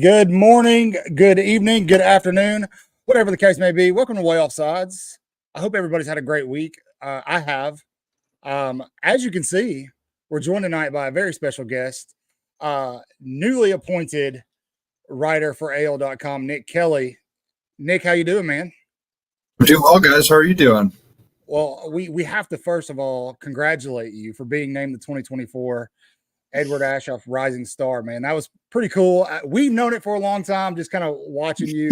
Good morning, good evening, good afternoon, whatever the case may be. Welcome to Waaaay Offsides. I hope everybody's had a great week. I have. As you can see, we're joined tonight by a very special guest, newly appointed writer for AL.com, Nick Kelly. Nick, how you doing, man? I'm doing well, guys. How are you doing? Well, we have to first of all congratulate you for being named the 2024 Edward Ashoff Rising Star, man. That was pretty cool. We've known it for a long time, just kind of watching you.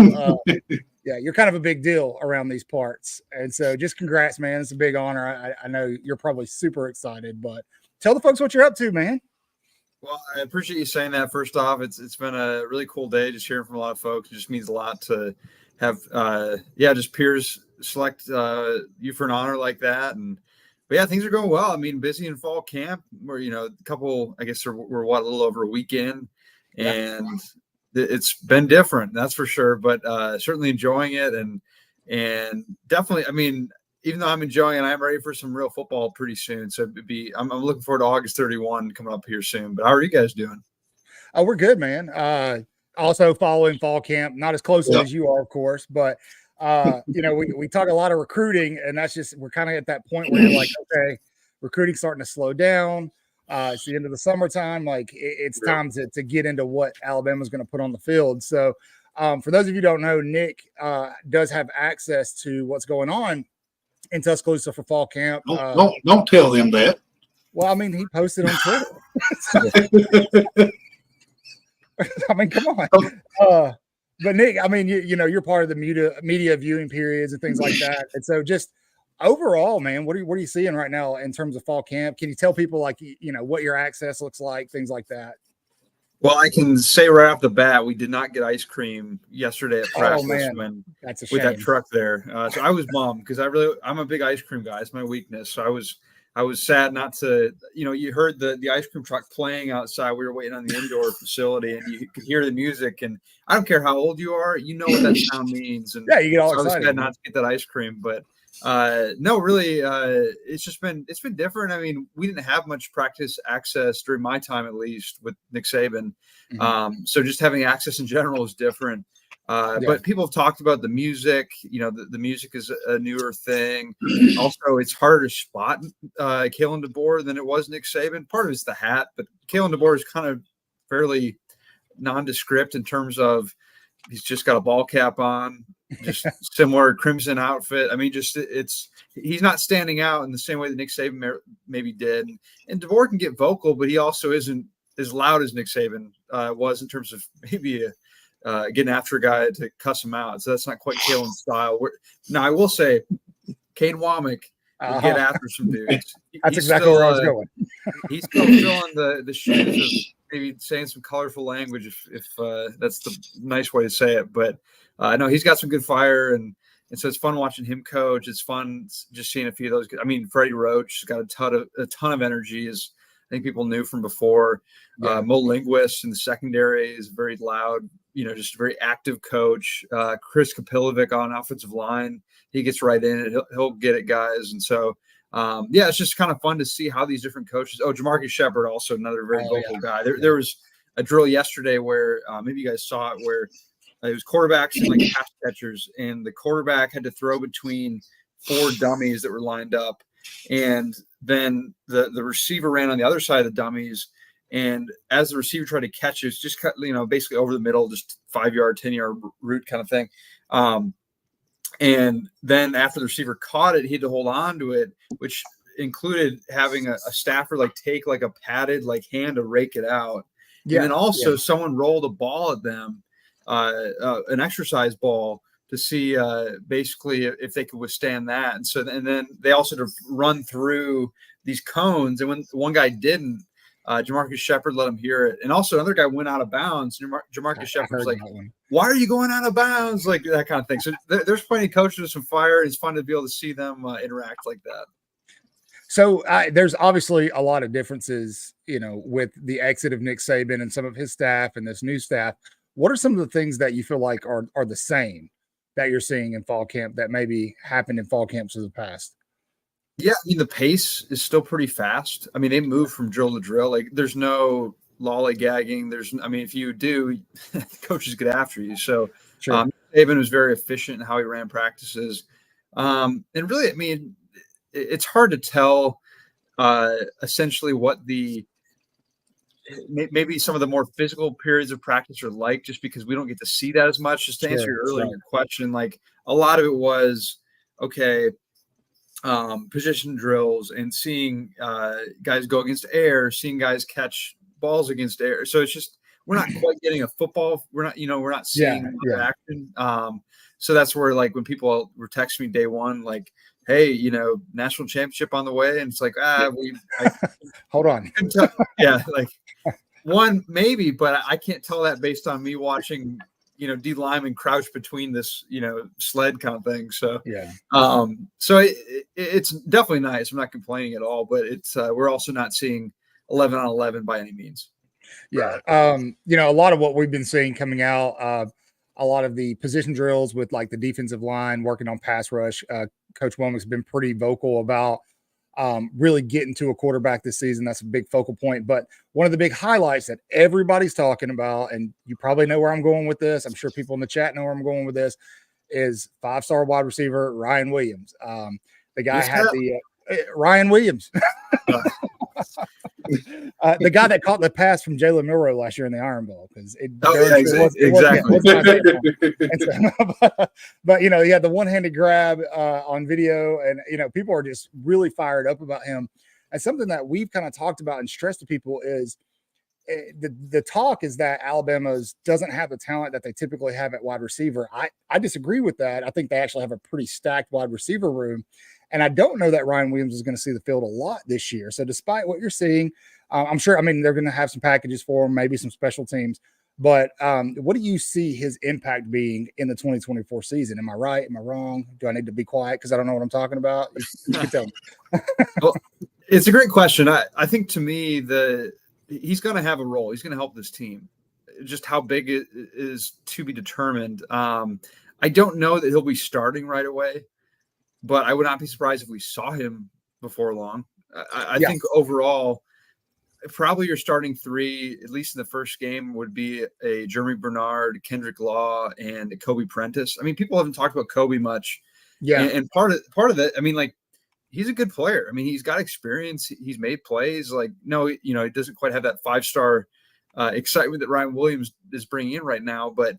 Yeah, you're kind of a big deal around these parts. And so just congrats, man. It's a big honor. I know you're probably super excited, but tell the folks what you're up to, man. Well, I appreciate you saying that. First off, it's been a really cool day just hearing from a lot of folks. It just means a lot to have, just peers select you for an honor like that. But yeah, things are going well. I mean, busy in fall camp. We're, a couple, I guess we're a little over a weekend, and it's been different, that's for sure. But certainly enjoying it, and definitely, I mean, even though I'm enjoying it, I'm ready for some real football pretty soon. So I'm looking forward to August 31 coming up here soon. But how are you guys doing? Oh, we're good, man. Also following fall camp, not as closely as you are, of course, but we talk a lot of recruiting, and that's just, we're kind of at that point where you're like, okay, recruiting's starting to slow down. It's the end of the summertime. Like it's time to get into what Alabama's going to put on the field. So for those of you who don't know, Nick does have access to what's going on in Tuscaloosa for fall camp. Don't tell them that. Well, I mean, he posted on Twitter. I mean, come on. But Nick, I mean, you're part of the media viewing periods and things like that. And so just overall, man, what are you seeing right now in terms of fall camp? Can you tell people what your access looks like, things like that? Well, I can say right off the bat, we did not get ice cream yesterday at practice that's a with shame. that truck there. So I was bummed because I'm a big ice cream guy. It's my weakness. So I was sad not to, you heard the ice cream truck playing outside. We were waiting on the indoor facility, and you could hear the music. And I don't care how old you are, you know what that sound means. And you get all excited. I was sad not to get that ice cream, but no, really, it's been different. I mean, we didn't have much practice access during my time, at least with Nick Saban. So just having access in general is different. But people have talked about the music. The music is a newer thing. Also, it's harder to spot Kalen Deboer than it was Nick Saban. Part of it's the hat, but Kalen Deboer is kind of fairly nondescript in terms of he's just got a ball cap on, just similar crimson outfit. I mean, he's not standing out in the same way that Nick Saban maybe did. And Deboer can get vocal, but he also isn't as loud as Nick Saban was in terms of maybe getting after a guy to cuss him out. So that's not quite Kalen's style. Now, I will say, Kane Womack will get after some dudes. That's exactly where I was going. He's still filling the shoes of maybe saying some colorful language, if that's the nice way to say it. But no, he's got some good fire, and so it's fun watching him coach. It's fun just seeing a few of those. I mean, Freddie Roach has got a ton of energy, as I think people knew from before. Mo Linguist in the secondary is very loud, just a very active coach. Chris Kapilovic on offensive line, he gets right in it. He'll get it, guys. And so, it's just kind of fun to see how these different coaches. Oh, Jamarcus Shepard, also another very vocal guy. There was a drill yesterday where maybe you guys saw it, where it was quarterbacks and like pass catchers, and the quarterback had to throw between 4 dummies that were lined up, and then the receiver ran on the other side of the dummies. And as the receiver tried to catch it, it's just cut, basically over the middle, just 5-yard, 10-yard route kind of thing. And then after the receiver caught it, he had to hold on to it, which included having a staffer take like a padded hand to rake it out. And then also someone rolled a ball at them, an exercise ball, to see basically if they could withstand that. And then they also had to run through these cones. And when one guy didn't, Jamarcus Shepard let him hear it. And also another guy went out of bounds. Jamarcus Shepard's like, why are you going out of bounds? Like that kind of thing. So there's plenty of coaches with some fire. It's fun to be able to see them interact like that. So there's obviously a lot of differences, with the exit of Nick Saban and some of his staff and this new staff. What are some of the things that you feel like are the same that you're seeing in fall camp that maybe happened in fall camps of the past? Yeah, I mean, the pace is still pretty fast. I mean, they move from drill to drill. Like, there's no lollygagging. If you do, coaches get after you. So Sure. Saban was very efficient in how he ran practices. And really, it's hard to tell essentially what maybe some of the more physical periods of practice are like, just because we don't get to see that as much. Just to answer your earlier question, like a lot of it was, okay, position drills and seeing guys go against air, seeing guys catch balls against air. So it's just, we're not quite getting a football. We're not seeing action. So that's where, like, when people were texting me day one, like, hey, national championship on the way. And it's like, hold on. Like one, maybe, but I can't tell that based on me watching, D Lyman crouch between this, sled kind of thing. So, so it's definitely nice. I'm not complaining at all, but it's, we're also not seeing 11 on 11 by any means. Yeah. A lot of what we've been seeing coming out, a lot of the position drills with like the defensive line working on pass rush. Coach Womack's been pretty vocal about really getting to a quarterback this season. That's a big focal point. But one of the big highlights that everybody's talking about, and you probably know where I'm going with this, I'm sure people in the chat know where I'm going with this, is 5-star wide receiver Ryan Williams. The guy had Ryan Williams. The guy that caught the pass from Jalen Milroe last year in the Iron Bowl, because exactly. But he had the one-handed grab on video, and people are just really fired up about him. And something that we've kind of talked about and stressed to people is the talk is that Alabama's doesn't have the talent that they typically have at wide receiver. I disagree with that. I think they actually have a pretty stacked wide receiver room. And I don't know that Ryan Williams is going to see the field a lot this year. So despite what you're seeing, I'm sure, they're going to have some packages for him, maybe some special teams. But what do you see his impact being in the 2024 season? Am I right? Am I wrong? Do I need to be quiet because I don't know what I'm talking about? You can tell me. Well, it's a great question. I think, to me, he's going to have a role. He's going to help this team. Just how big it is to be determined. I don't know that he'll be starting right away, but I would not be surprised if we saw him before long. I think overall, probably your starting three, at least in the first game, would be a Jeremy Bernard, Kendrick Law, and a Kobe Prentice. People haven't talked about Kobe much. Yeah. And part of that, he's a good player. He's got experience. He's made plays. He doesn't quite have that 5-star excitement that Ryan Williams is bringing in right now. But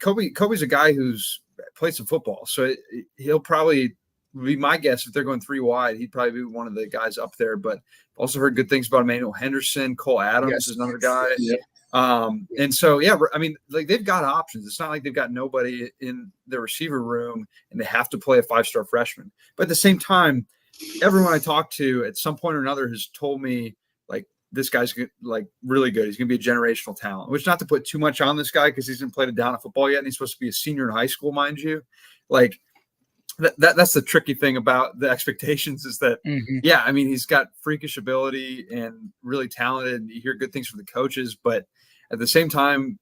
Kobe's a guy who's played some football. So he'll probably be, my guess, if they're going 3 wide, he'd probably be one of the guys up there. But also heard good things about Emmanuel Henderson. Cole Adams is another guy. Yeah. And so, they've got options. It's not like they've got nobody in their receiver room and they have to play a 5-star freshman. But at the same time, everyone I talked to at some point or another has told me, this guy's really good. He's going to be a generational talent, which, not to put too much on this guy because he hasn't played a down of football yet. And he's supposed to be a senior in high school, mind you. That's the tricky thing about the expectations is that, he's got freakish ability and really talented. And you hear good things from the coaches, but at the same time,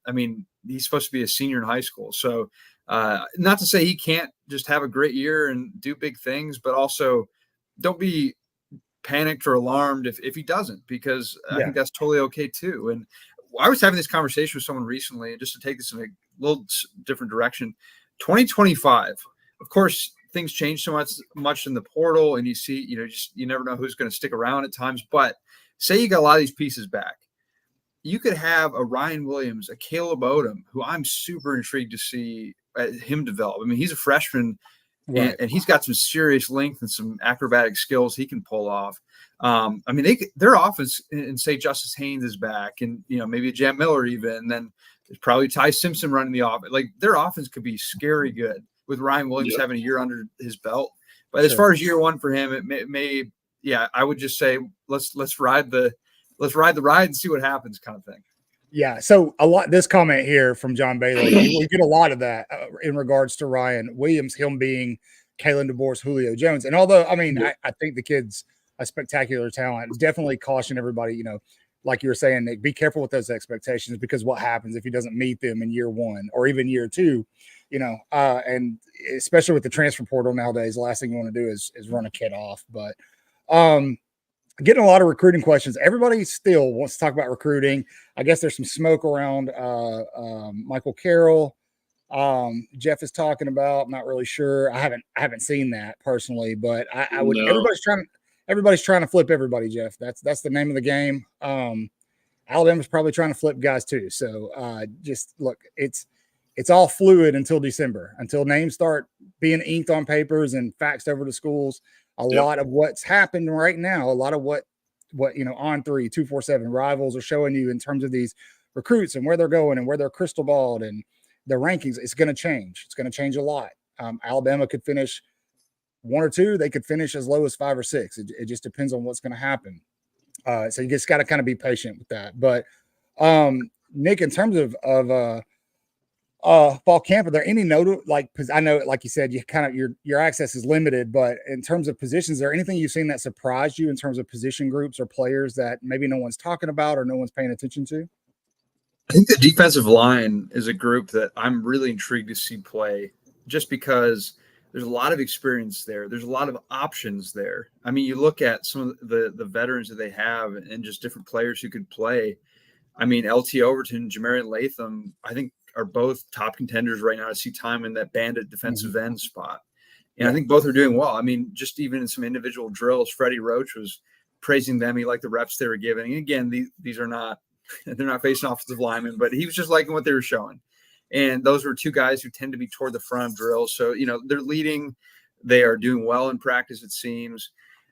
he's supposed to be a senior in high school. So not to say he can't just have a great year and do big things, but also don't be panicked or alarmed if he doesn't, because I think that's totally okay too. And I was having this conversation with someone recently, and just to take this in a little different direction, 2025, of course, things change so much in the portal, and you see, you never know who's going to stick around at times. But say you got a lot of these pieces back, you could have a Ryan Williams, a Caleb Odom, who I'm super intrigued to see him develop. He's a freshman, and he's got some serious length and some acrobatic skills he can pull off. Their offense, and say Justice Haynes is back, and maybe a Jam Miller even, and then there's probably Ty Simpson running the offense. Their offense could be scary good with Ryan Williams having a year under his belt. But as far as year one for him, it may I would just say let's ride the ride and see what happens, kind of thing. Yeah. So this comment here from John Bailey, we get a lot of that in regards to Ryan Williams, him being Kalen DeBoer's Julio Jones. And although, I think the kid's a spectacular talent, definitely caution everybody, like you were saying, Nick, be careful with those expectations, because what happens if he doesn't meet them in year one or even year two, and especially with the transfer portal nowadays, the last thing you want to do is run a kid off. But getting a lot of recruiting questions. Everybody still wants to talk about recruiting. I guess there's some smoke around Michael Carroll. Jeff is talking about. I'm not really sure. I haven't seen that personally, but I would. No. Everybody's trying to flip everybody. Jeff, that's the name of the game. Alabama's probably trying to flip guys too. So just look, it's all fluid until December, until names start being inked on papers and faxed over to schools. A lot of what's happened right now, a lot of what On3, 247 Rivals are showing you in terms of these recruits and where they're going and where they're crystal balled and the rankings, it's going to change. It's going to change a lot. Alabama could finish 1 or 2. They could finish as low as 5 or 6. It just depends on what's going to happen. So you just got to kind of be patient with that. But Nick, in terms of fall camp, are there any because I know, like you said, you kind of your access is limited, but in terms of positions, is there anything you've seen that surprised you in terms of position groups or players that maybe no one's talking about or no one's paying attention to? I think the defensive line is a group that I'm really intrigued to see play, just because there's a lot of experience there. There's a lot of options there. I mean, you look at some of the veterans that they have and just different players who could play. I mean, LT Overton, Jamarian Latham, I think are both top contenders right now to see time in that bandit defensive end spot. And I think both are doing well. I mean, just even in some individual drills, Freddie Roach was praising them. He liked the reps they were giving. And again, these are not – they're not facing offensive linemen, but he was just liking what they were showing. And those were two guys who tend to be toward the front of drills. So, they're leading. They are doing well in practice, it seems.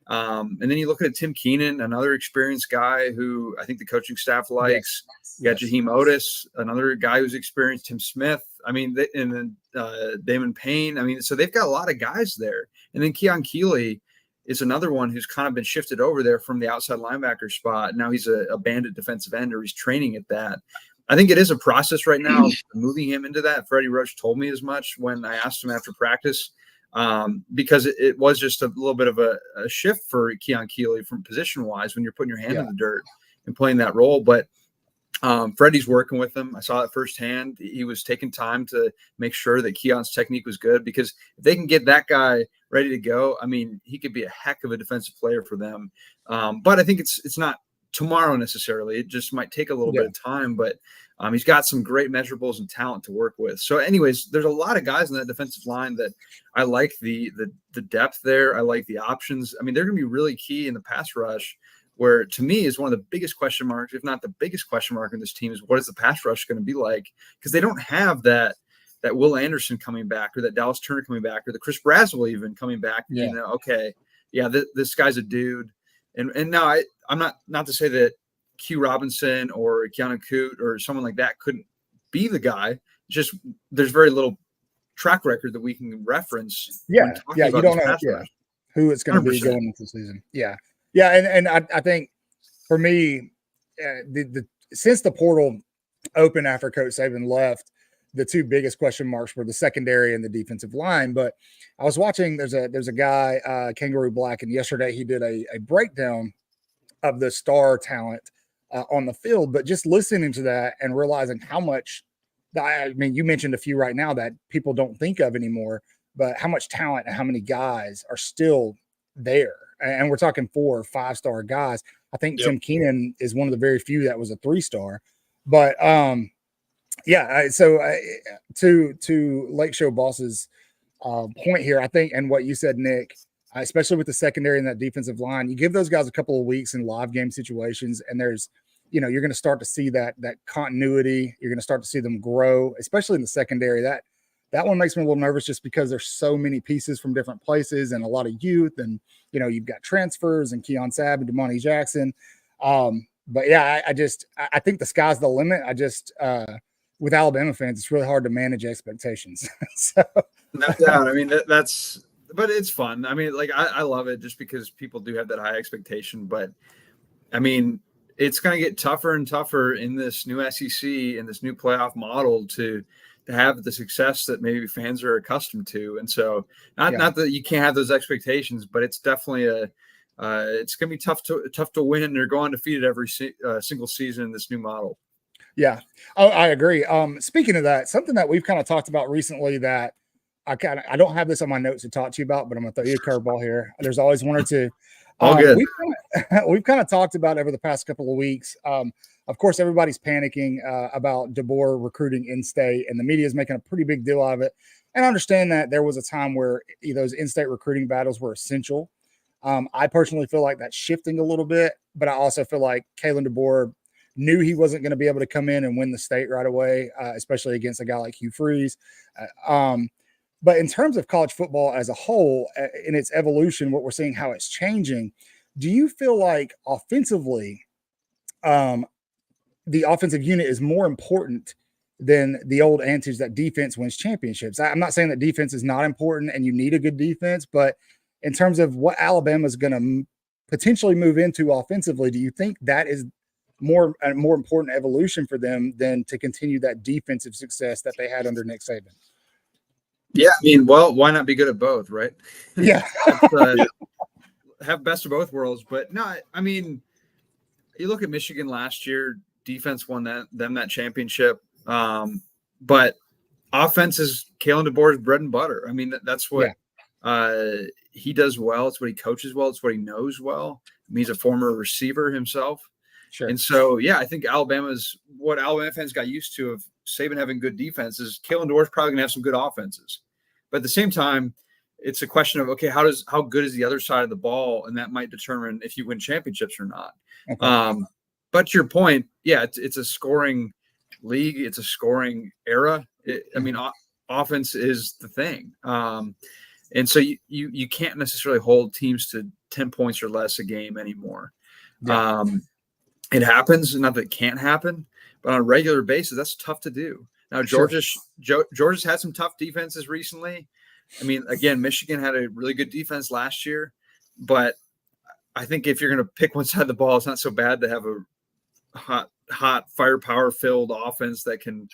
And then you look at Tim Keenan, another experienced guy who I think the coaching staff likes. You got Jaheim Otis, another guy who's experienced. Tim Smith. I mean, and then Damon Payne. I mean, so they've got a lot of guys there. And then Keon Keeley is another one who's kind of been shifted over there from the outside linebacker spot. Now he's a bandit defensive end, or he's training at that. I think it is a process right now moving him into that. Freddie Roach told me as much when I asked him after practice, because it was just a little bit of a shift for Keon Keeley from position-wise when you're putting your hand in the dirt and playing that role. But Freddie's working with him. I saw it firsthand. He was taking time to make sure that Keon's technique was good, because if they can get that guy ready to go, I mean, he could be a heck of a defensive player for them. But I think it's not tomorrow necessarily. It just might take a little bit of time, but he's got some great measurables and talent to work with. So anyways, there's a lot of guys in that defensive line that I like the depth there. I like the options. I mean, they're going to be really key in the pass rush, where to me is one of the biggest question marks, if not the biggest question mark in this team, is what is the pass rush going to be like? Because they don't have that Will Anderson coming back, or that Dallas Turner coming back, or the Chris Braswell even coming back. This guy's a dude. And now I'm not to say that Q Robinson or Keanu Coote or someone like that couldn't be the guy. It's just there's very little track record that we can reference. You don't know who it's going to be going into the season. And I think for me, since the portal opened after Coach Saban left, the two biggest question marks were the secondary and the defensive line. But I was watching, there's a guy, Kangaroo Black, and yesterday he did a breakdown of the star talent on the field, but just listening to that and realizing how much, I mean, you mentioned a few right now that people don't think of anymore, but how much talent and how many guys are still there. And we're talking 4 or 5-star guys. I think Tim Keenan is one of the very few that was a 3-star, but so to Lake Show Boss's point here, I think, and what you said, Nick, especially with the secondary and that defensive line, you give those guys a couple of weeks in live game situations, and there's, you're going to start to see that continuity. You're going to start to see them grow, especially in the secondary. That one makes me a little nervous, just because there's so many pieces from different places and a lot of youth, and you've got transfers and Keon Sabb and Damani Jackson. But yeah, I think the sky's the limit. With Alabama fans, it's really hard to manage expectations. So. No doubt. I mean, but it's fun. I mean, like, I love it just because people do have that high expectation. But I mean, it's going to get tougher and tougher in this new SEC and this new playoff model to have the success that maybe fans are accustomed to. And so not that you can't have those expectations, but it's definitely it's going to be tough to win or go undefeated every single season in this new model. Yeah, I agree. Speaking of that, something that we've kind of talked about recently that I don't have this on my notes to talk to you about, but I'm going to throw you a curveball here. There's always one or two. All good. We've kind of talked about over the past couple of weeks. Of course, everybody's panicking about Deboer recruiting in-state, and the media is making a pretty big deal out of it. And I understand that there was a time where those in-state recruiting battles were essential. I personally feel like that's shifting a little bit, but I also feel like Kalen Deboer knew he wasn't going to be able to come in and win the state right away, especially against a guy like Hugh Freeze. But in terms of college football as a whole, in its evolution, what we're seeing, how it's changing, do you feel like offensively, the offensive unit is more important than the old adage that defense wins championships? I'm not saying that defense is not important and you need a good defense, but in terms of what Alabama is going to potentially move into offensively, do you think that is a more important evolution for them than to continue that defensive success that they had under Nick Saban? Yeah, I mean, well, why not be good at both, right? Yeah. Have best of both worlds. But no, I mean, you look at Michigan last year, defense won them that championship. But offense is Kalen DeBoer's bread and butter. I mean, that's what he does well. It's what he coaches well. It's what he knows well. I mean, he's a former receiver himself. Sure. And so, yeah, I think what Alabama fans got used to of Saban having good defenses. Kalen DeBoer's probably going to have some good offenses. But at the same time, it's a question of, okay, how good is the other side of the ball? And that might determine if you win championships or not. Okay. But to your point, yeah, it's a scoring league. It's a scoring era. Offense is the thing. And so you can't necessarily hold teams to 10 points or less a game anymore. Yeah. It happens, not that it can't happen, but on a regular basis, that's tough to do. Now, Georgia's had some tough defenses recently. I mean, again, Michigan had a really good defense last year, but I think if you're going to pick one side of the ball, it's not so bad to have a hot firepower-filled offense that can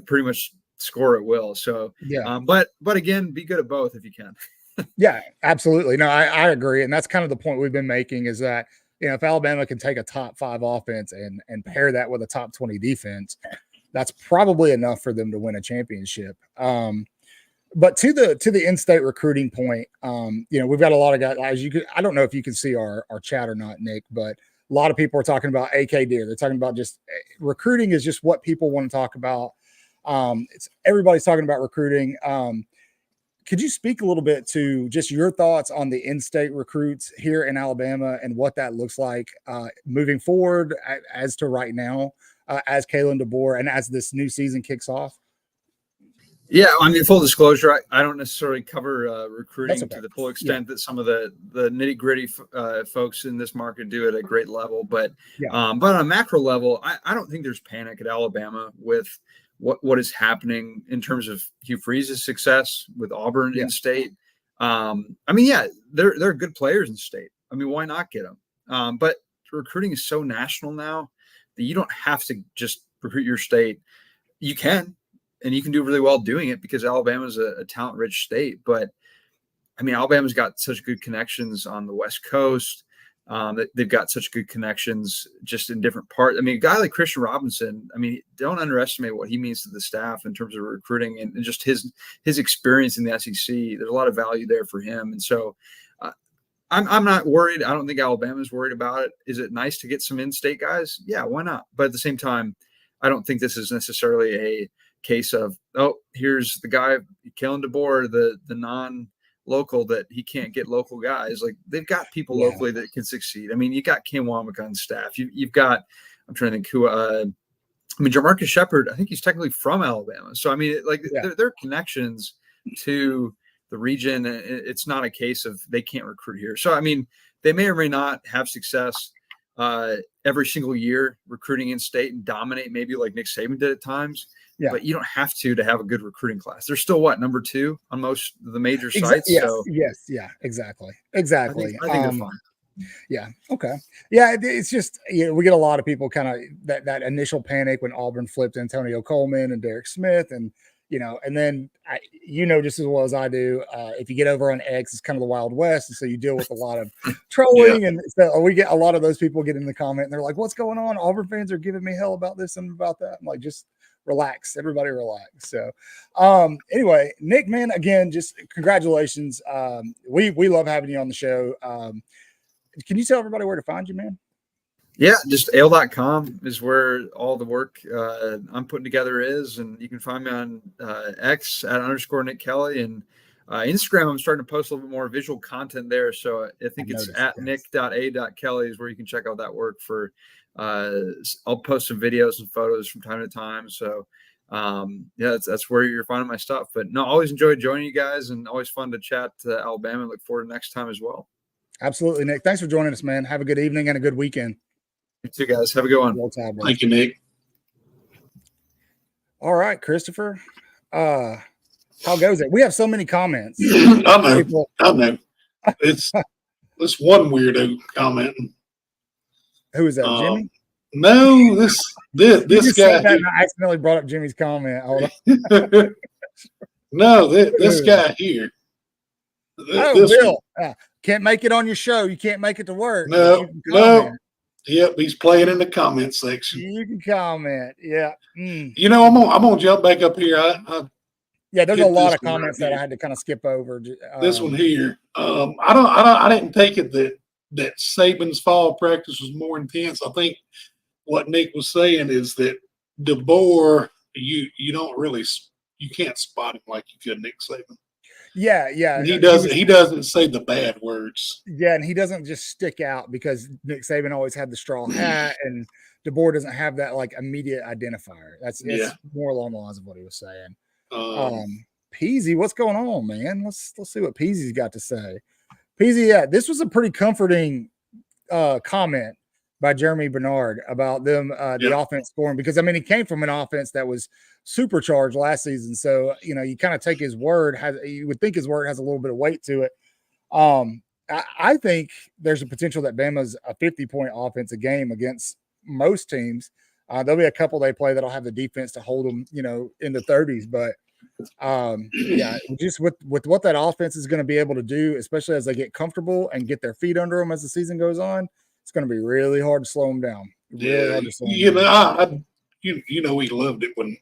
pretty much score at will. So, yeah. But again, be good at both if you can. Yeah, absolutely. No, I agree, and that's kind of the point we've been making is that, if Alabama can take a top 5 offense and pair that with a top 20 defense, that's probably enough for them to win a championship. But to the in-state recruiting point, we've got a lot of guys. I don't know if you can see our chat or not, Nick, but a lot of people are talking about AK Deer. They're talking about just recruiting is just what people want to talk about. Everybody's talking about recruiting. Could you speak a little bit to just your thoughts on the in-state recruits here in Alabama and what that looks like moving forward as to right now, as Kalen DeBoer and as this new season kicks off? Yeah, I mean, full disclosure, I don't necessarily cover recruiting to the full extent that some of the nitty-gritty folks in this market do at a great level. But on a macro level, I don't think there's panic at Alabama with what is happening in terms of Hugh Freeze's success with Auburn in state. I mean, they're good players in state. I mean, why not get them? But recruiting is so national now that you don't have to just recruit your state. You can, and you can do really well doing it because Alabama is a talent-rich state. But I mean, Alabama's got such good connections on the West Coast. They've got such good connections just in different parts. I mean, a guy like Christian Robinson, I mean, don't underestimate what he means to the staff in terms of recruiting and just his experience in the SEC. There's a lot of value there for him. And so I'm not worried. I don't think Alabama's worried about it. Is it nice to get some in-state guys? Yeah, why not? But at the same time, I don't think this is necessarily a case of, here's the guy, Kalen DeBoer, the non-local that he can't get local guys. Like they've got people locally that can succeed. I mean, you got Cam Womack on staff. You've got, I'm trying to think who, Jamarcus Shepard, I think he's technically from Alabama. So, I mean, there are connections to the region. It's not a case of they can't recruit here. So, I mean, they may or may not have success every single year recruiting in state and dominate maybe like Nick Saban did at times. Yeah. But you don't have to have a good recruiting class. They're still number 2 on most of the major sites. Yes, so exactly. I think they're fine. Yeah. Okay. Yeah. It's just, we get a lot of people kind of that initial panic when Auburn flipped Antonio Coleman and Derek Smith and, and then just as well as I do, if you get over on X, it's kind of the Wild West. And so you deal with a lot of trolling. And so we get a lot of those people get in the comment and they're like, what's going on? Auburn fans are giving me hell about this and about that. I'm like, just relax, everybody relax. So anyway, Nick, man, again, just congratulations. We love having you on the show. can you tell everybody where to find you, man? Yeah, just ale.com is where all the work I'm putting together is. And you can find me on X at _Nick Kelly. And Instagram, I'm starting to post a little bit more visual content there. So I think it's at nick.a.kelly is where you can check out that work for I'll post some videos and photos from time to time. So yeah, that's where you're finding my stuff. But no, always enjoyed joining you guys and always fun to chat to Alabama. Look forward to next time as well. Absolutely, Nick. Thanks for joining us, man. Have a good evening and a good weekend. You too, guys. Have a good one. Thank you, Nick. All right, Christopher. How goes it? We have so many comments. I know. It's one weirdo commenting. Who is that, Jimmy? No, this guy. I accidentally brought up Jimmy's comment. Hold on. No, this guy here. Bill. Can't make it on your show. You can't make it to work. No. Yep, he's playing in the comment section. You can comment. Yeah. You know, I'm gonna jump back up here. There's a lot of comments that I had to kind of skip over. This one here. I didn't take it that Saban's fall practice was more intense. I think what Nick was saying is that Deboer, you can't spot him like you could Nick Saban. Yeah. And he doesn't say the bad words. Yeah, and he doesn't just stick out because Nick Saban always had the straw hat, and Deboer doesn't have that like immediate identifier. It's more along the lines of what he was saying. Peasy, what's going on, man? Let's see what Peasy's got to say. Peasy, this was a pretty comforting comment by Jeremy Bernard about them the offense scoring, because I mean he came from an offense that was supercharged last season, so you kind of take his word. You would think his word has a little bit of weight to it. I think there's a potential that Bama's a 50-point offense a game against most teams. There'll be a couple they play that'll have the defense to hold them, in the 30s. But just with what that offense is going to be able to do, especially as they get comfortable and get their feet under them as the season goes on, it's going to be really hard to slow them down. Really hard to slow them down. We loved it when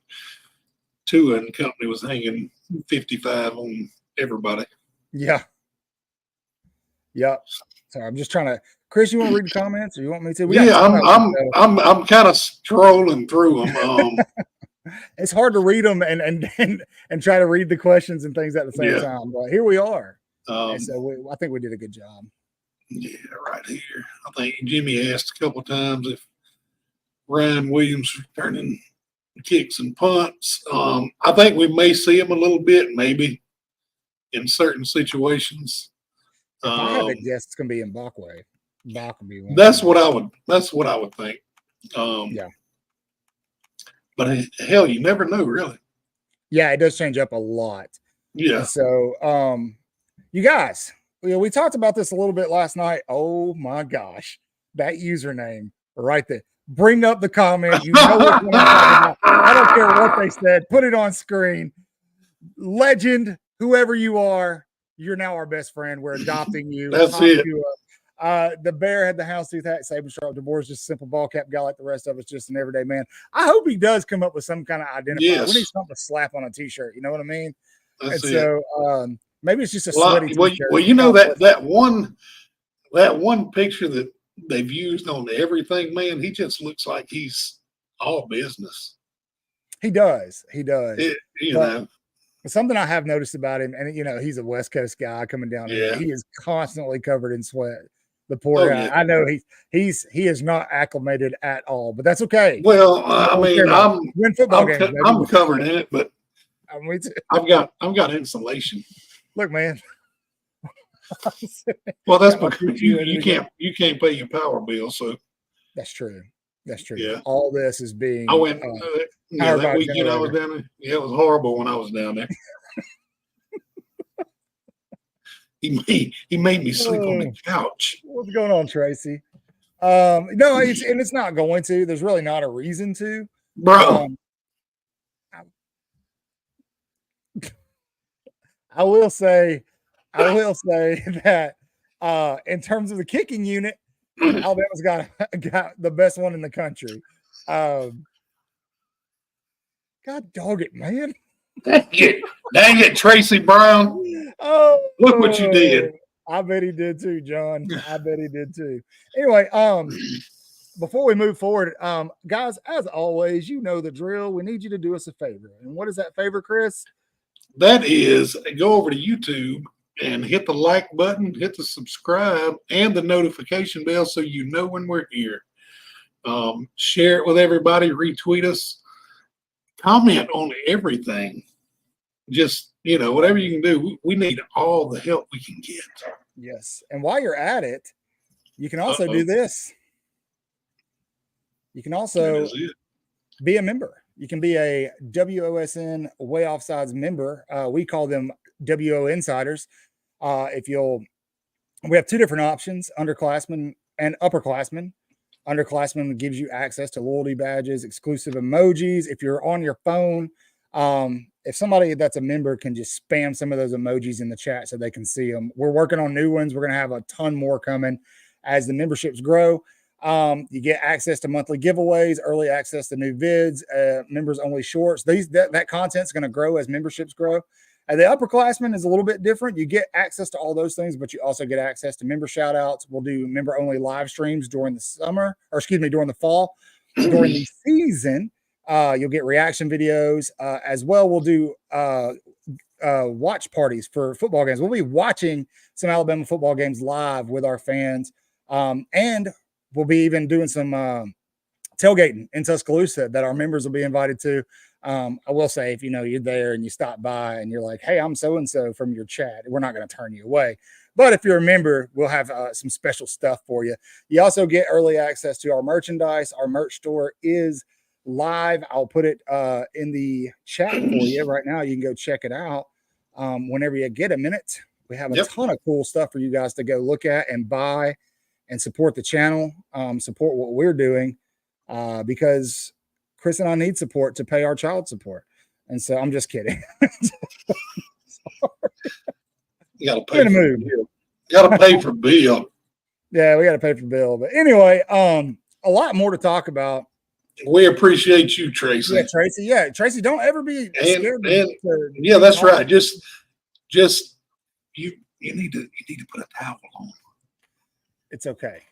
Tua and company was hanging 55 on everybody. Yeah. Yep. So I'm just trying to. Chris, you want to read the comments, or you want me to? I'm kind of scrolling through them. It's hard to read them and try to read the questions and things at the same time. But here we are. So I think we did a good job. Yeah, right here. I think Jimmy asked a couple of times if Ryan Williams returning kicks and punts. I think we may see him a little bit, maybe in certain situations. If I have a guess, it's going to be in Bachway. Bach will be one. That's what I would think. But hell, you never know, really. Yeah, it does change up a lot. Yeah. And so, you guys, we talked about this a little bit last night. Oh my gosh, that username right there. Bring up the comment. You know what I'm talking about. I don't care what they said. Put it on screen. Legend, whoever you are, you're now our best friend. We're adopting you. That's it. The Bear had the houndstooth hat. Saban Sharp. Deboer's just a simple ball cap guy like the rest of us, just an everyday man. I hope he does come up with some kind of identifier. Yes. We need something to slap on a T-shirt. You know what I mean? That's and so maybe it's just a sweaty T-shirt. Well, you know that one picture that they've used on everything, man, he just looks like he's all business. He does. Something I have noticed about him, and he's a West Coast guy coming down here. He is constantly covered in sweat. The poor guy. Yeah. I know he is not acclimated at all, but that's okay. Well, I'm covered in it, but me too. I've got insulation. Look, man. Well, that's because you can't pay your power bill, so that's true. Yeah. All this is being. I went that weekend I was down there. Yeah, it was horrible when I was down there. He made me sleep on the couch. What's going on, Tracy? No, it's not going to. There's really not a reason to, bro. I will say that in terms of the kicking unit, Alabama's got the best one in the country. God dog it, man. Dang it, Tracy Brown. Oh, look what you did. I bet he did too, John. I bet he did too. Anyway, before we move forward, guys, as always, you know the drill. We need you to do us a favor. And what is that favor, Chris? That is, go over to YouTube and hit the like button, hit the subscribe, and the notification bell so you know when we're here. Share it with everybody, retweet us, comment on everything. Just, whatever you can do. We need all the help we can get. Yes. And while you're at it, you can also do this. You can also be a member. You can be a WOSN Waaaay Offsides member. We call them WO Insiders. We have two different options, underclassmen and upperclassmen. Underclassmen gives you access to loyalty badges, exclusive emojis. If you're on your phone, if somebody that's a member can just spam some of those emojis in the chat so they can see them. We're working on new ones. We're going to have a ton more coming as the memberships grow. You get access to monthly giveaways, early access to new vids, members only shorts. That content's going to grow as memberships grow. And the upperclassmen is a little bit different. You get access to all those things, but you also get access to member shout outs. We'll do member only live streams during the fall. During the season, you'll get reaction videos as well. We'll do watch parties for football games. We'll be watching some Alabama football games live with our fans. And we'll be even doing some tailgating in Tuscaloosa that our members will be invited to. I will say, if you're there and you stop by and you're like, hey, I'm so-and-so from your chat, we're not going to turn you away. But if you're a member, we'll have some special stuff for you. You also get early access to our merchandise. Our merch store is live. I'll put it in the chat for you right now. You can go check it out whenever you get a minute. We have a ton of cool stuff for you guys to go look at and buy and support the channel, support what we're doing because Chris and I need support to pay our child support. And so I'm just kidding. You got to pay for bill. Got to pay for bill. Yeah, we got to pay for bill. But anyway, a lot more to talk about. We appreciate you, Tracy. Yeah, Tracy. Yeah, Tracy. Don't ever be scared. Yeah, that's right. Just you need to put a towel on. It's okay.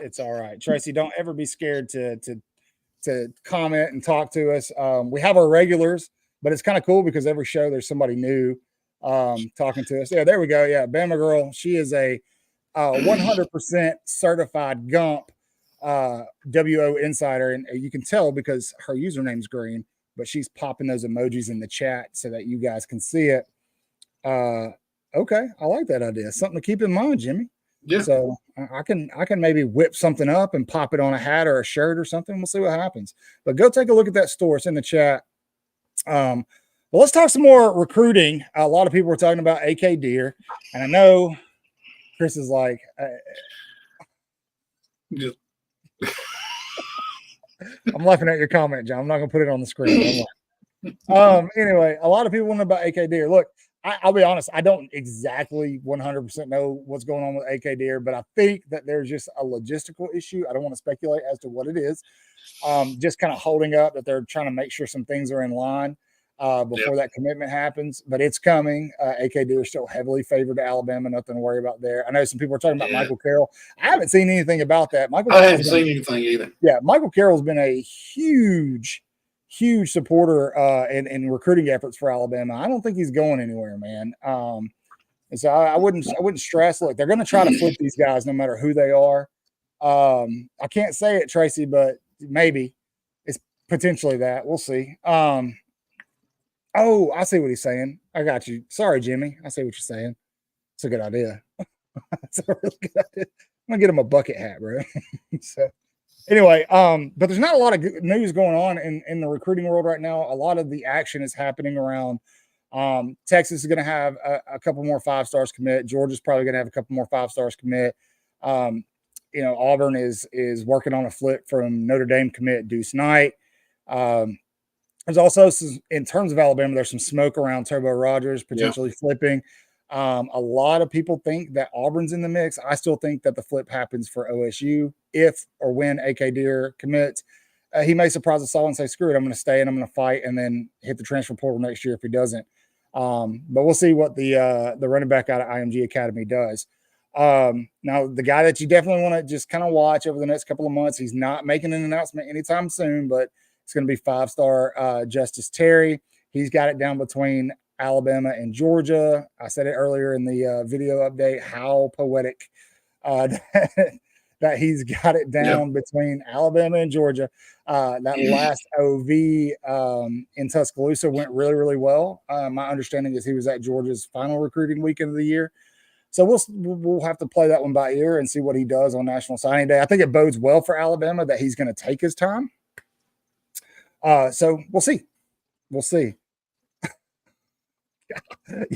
It's all right, Tracy. Don't ever be scared to comment and talk to us. We have our regulars, but it's kind of cool because every show there's somebody new talking to us. Yeah, there we go. Yeah, Bama girl. She is a 100% certified Gump WO insider, and you can tell because her username's green, but she's popping those emojis in the chat so that you guys can see it. Okay, I like that idea. Something to keep in mind, Jimmy. Yeah. So I can maybe whip something up and pop it on a hat or a shirt or something. We'll see what happens. But go take a look at that store. It's in the chat. Well, let's talk some more recruiting. A lot of people were talking about AK Deer, and I know Chris is like, I'm laughing at your comment, John. I'm not going to put it on the screen. Anyway, a lot of people want to know about AK Deer. Look, I'll be honest, I don't exactly 100% know what's going on with AK Deer, but I think that there's just a logistical issue. I don't want to speculate as to what it is. Just kind of holding up that they're trying to make sure some things are in line before that commitment happens. But it's coming. AK Deer is still heavily favored to Alabama. Nothing to worry about there. I know some people are talking about Michael Carroll. I haven't seen anything about that. I haven't seen anything either. Yeah, Michael Carroll's been a huge supporter in recruiting efforts for Alabama. I don't think he's going anywhere, man. And so I wouldn't stress. Look, they're going to try to flip these guys no matter who they are. I can't say it, Tracy, but maybe it's potentially that. We'll see. Oh, I see what he's saying. I got you. Sorry, Jimmy. I see what you're saying. It's a good idea. It's a really good idea. I'm gonna get him a bucket hat, bro. So anyway, but there's not a lot of good news going on in the recruiting world right now. A lot of the action is happening around Texas is going to have a couple more 5-stars commit. Georgia's probably going to have a couple more 5-stars commit. Auburn is working on a flip from Notre Dame commit Deuce Knight. There's also, in terms of Alabama, there's some smoke around Turbo Rogers potentially flipping. A lot of people think that Auburn's in the mix. I still think that the flip happens for OSU if or when AK Deer commits. He may surprise us all and say, screw it, I'm going to stay and I'm going to fight and then hit the transfer portal next year if he doesn't. But we'll see what the running back out of IMG Academy does. Now, the guy that you definitely want to just kind of watch over the next couple of months, he's not making an announcement anytime soon, but it's going to be 5-star Justice Terry. He's got it down between Alabama and Georgia. I said it earlier in the video update, how poetic that he's got it down between Alabama and Georgia. That last OV in Tuscaloosa went really, really well. My understanding is he was at Georgia's final recruiting weekend of the year. So we'll have to play that one by ear and see what he does on National Signing Day. I think it bodes well for Alabama that he's going to take his time. So we'll see. We'll see.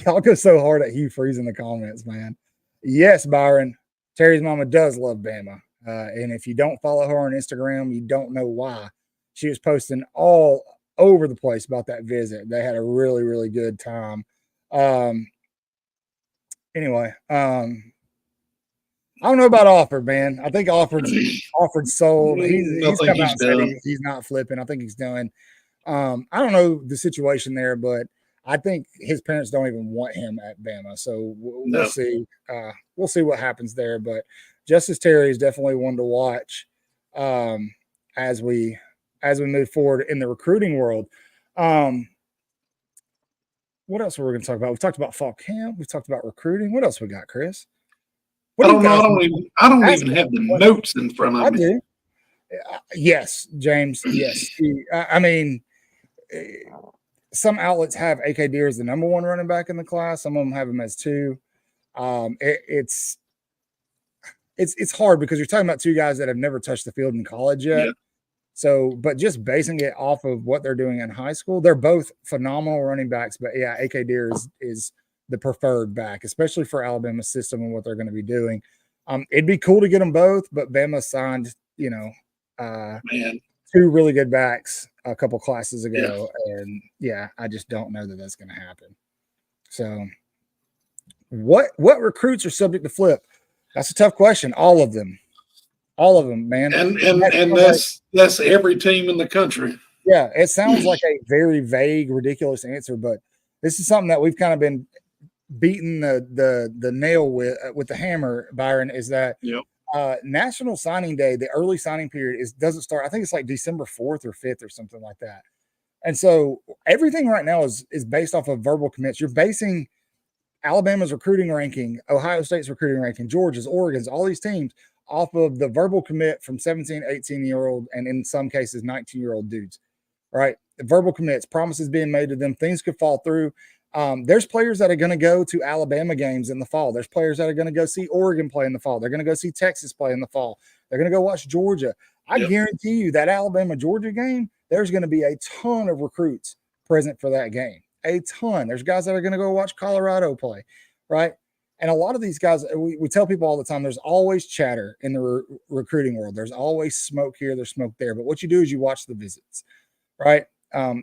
Y'all go so hard at Hugh Freeze in the comments, man. Yes, Byron. Terry's mama does love Bama. And if you don't follow her on Instagram, you don't know why. She was posting all over the place about that visit. They had a really, really good time. Anyway, I don't know about Offord, man. I think Offord's sold. He's come out and said he's not flipping. I think he's done. I don't know the situation there, but I think his parents don't even want him at Bama. So we'll see. We'll see what happens there. But Justice Terry is definitely one to watch as we move forward in the recruiting world. What else were we going to talk about? We've talked about fall camp. We've talked about recruiting. What else we got, Chris? I don't even have the notes in front of me. I do. Yes, James. Yes. I mean, some outlets have AK Deer as the number one running back in the class. Some of them have him as 2. It's hard because you're talking about 2 guys that have never touched the field in college yet. Yeah. So, but just basing it off of what they're doing in high school, they're both phenomenal running backs. But yeah, AK Deer is the preferred back, especially for Alabama's system and what they're going to be doing. It'd be cool to get them both, but Bama signed, 2 really good backs a couple classes ago. Yeah. And yeah, I just don't know that that's going to happen. So what recruits are subject to flip? That's a tough question. All of them, man. And that's every team in the country. Yeah. It sounds like a very vague, ridiculous answer, but this is something that we've kind of been beating the nail with the hammer, Byron, is that National Signing Day, the early signing period doesn't start. I think it's like December 4th or 5th or something like that. And so everything right now is based off of verbal commits. You're basing Alabama's recruiting ranking, Ohio State's recruiting ranking, Georgia's, Oregon's, all these teams off of the verbal commit from 17, 18-year-old, and in some cases, 19-year-old dudes, right? The verbal commits, promises being made to them, things could fall through. There's players that are going to go to Alabama games in the fall. There's players that are going to go see Oregon play in the fall. They're going to go see Texas play in the fall. They're going to go watch Georgia. I guarantee you that Alabama-Georgia game, there's going to be a ton of recruits present for that game. A ton. There's guys that are going to go watch Colorado play, right? And a lot of these guys, we tell people all the time, there's always chatter in the recruiting world. There's always smoke here, there's smoke there. But what you do is you watch the visits, right?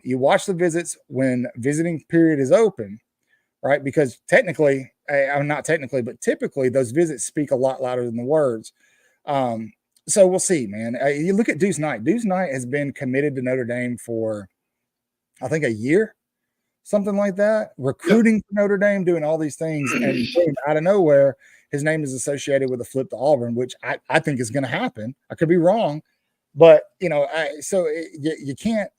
You watch the visits when visiting period is open, right? Because typically those visits speak a lot louder than the words. So we'll see, man. You look at Deuce Knight. Deuce Knight has been committed to Notre Dame for, I think, a year. Something like that, recruiting for Notre Dame, doing all these things, and out of nowhere, his name is associated with a flip to Auburn, which I think is going to happen. I could be wrong, but you can't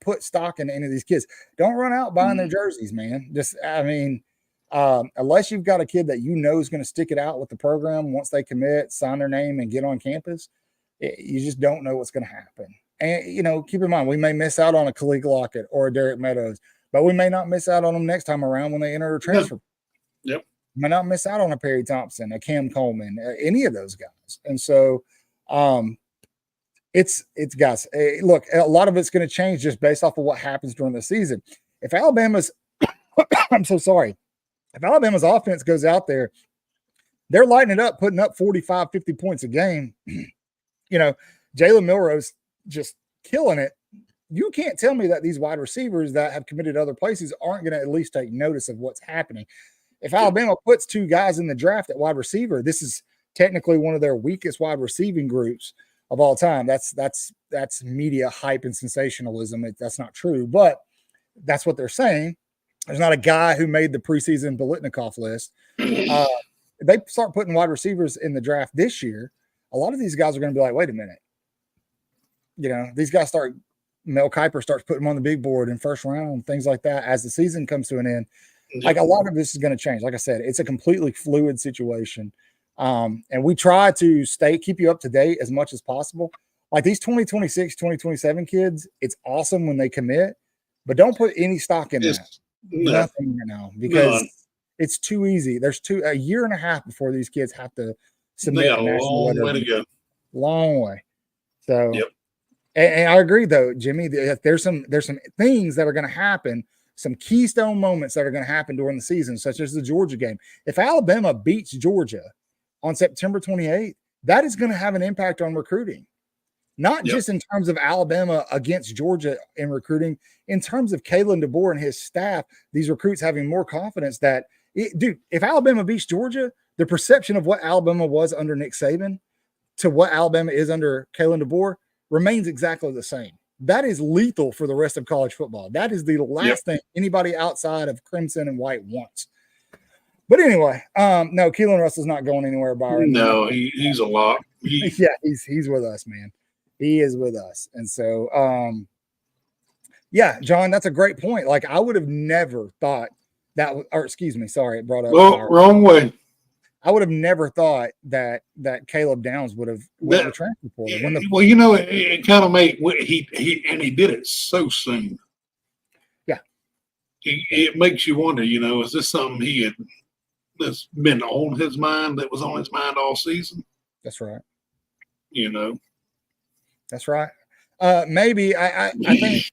put stock in any of these kids. Don't run out buying their jerseys, man. Unless you've got a kid that is going to stick it out with the program once they commit, sign their name, and get on campus, you just don't know what's going to happen. And keep in mind, we may miss out on a Khalil Lockett or a Derek Meadows. But we may not miss out on them next time around when they enter a transfer. Yep. We may not miss out on a Perry Thompson, a Cam Coleman, any of those guys. And so it's guys, look, a lot of it's going to change just based off of what happens during the season. If Alabama's I'm so sorry. If Alabama's offense goes out there, they're lighting it up, putting up 45, 50 points a game. Jalen Milrose just killing it. You can't tell me that these wide receivers that have committed other places aren't going to at least take notice of what's happening. If Alabama puts 2 guys in the draft at wide receiver, this is technically one of their weakest wide receiving groups of all time. That's media hype and sensationalism. That's not true, but that's what they're saying. There's not a guy who made the preseason Biletnikoff list. if they start putting wide receivers in the draft this year, a lot of these guys are going to be like, wait a minute. These guys Mel Kiper starts putting them on the big board in first round, things like that. As the season comes to an end, like a lot of this is going to change. Like I said, it's a completely fluid situation. And we try to keep you up to date as much as possible. Like these 2026, 2027 kids, it's awesome when they commit, but don't put any stock in that. Nothing right now, because it's too easy. There's a year and a half before these kids have to submit. They got a long way to go. Long way. So, and I agree though, Jimmy. There's some things that are going to happen, some keystone moments that are going to happen during the season, such as the Georgia game. If Alabama beats Georgia on September 28th, that is going to have an impact on recruiting. Not just in terms of Alabama against Georgia in recruiting, in terms of Kalen DeBoer and his staff, these recruits having more confidence that, if Alabama beats Georgia, the perception of what Alabama was under Nick Saban to what Alabama is under Kalen DeBoer remains exactly the same. That is lethal for the rest of college football. That is the last thing anybody outside of Crimson and White wants. But anyway, no, Keelan Russell's not going anywhere, Byron. No, he's a lot. He's with us, man. He is with us. And so, John, that's a great point. Like I would have never thought it brought up. Oh, wrong way. I would have never thought that Caleb Downs would have transferred portal. It kind of made he did it so soon. Yeah, it makes you wonder. Is this something that's been on his mind, that was on his mind all season? That's right. That's right. Maybe I think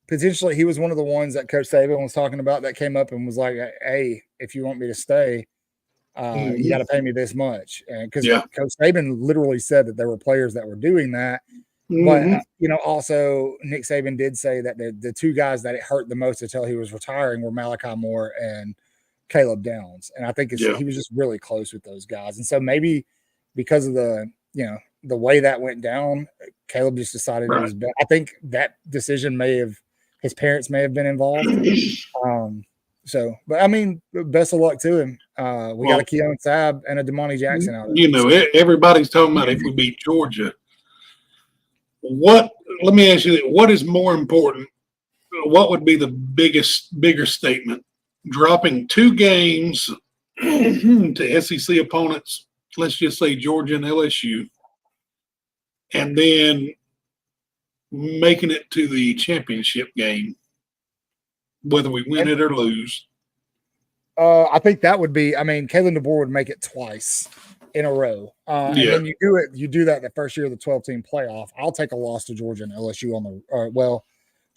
potentially he was one of the ones that Coach Saban was talking about that came up and was like, "Hey, if you want me to stay, you got to pay me this much." And because Coach Saban literally said that there were players that were doing that, but also Nick Saban did say that the two guys that it hurt the most until he was retiring were Malachi Moore and Caleb Downs, and I think he was just really close with those guys, and so maybe because of the way that went down, Caleb just decided it was better. I think that decision his parents may have been involved. But I mean, best of luck to him. We got a Keon Sabb and a Damani Jackson out there. Everybody's talking about if we beat Georgia. Let me ask you, what is more important? What would be the bigger statement? Dropping 2 games to SEC opponents, let's just say Georgia and LSU, and then making it to the championship game, whether we win it or lose. I think that would be. I mean, Kalen DeBoer would make it twice in a row, and then you do that the first year of the 12-team playoff. I'll take a loss to Georgia and LSU on the.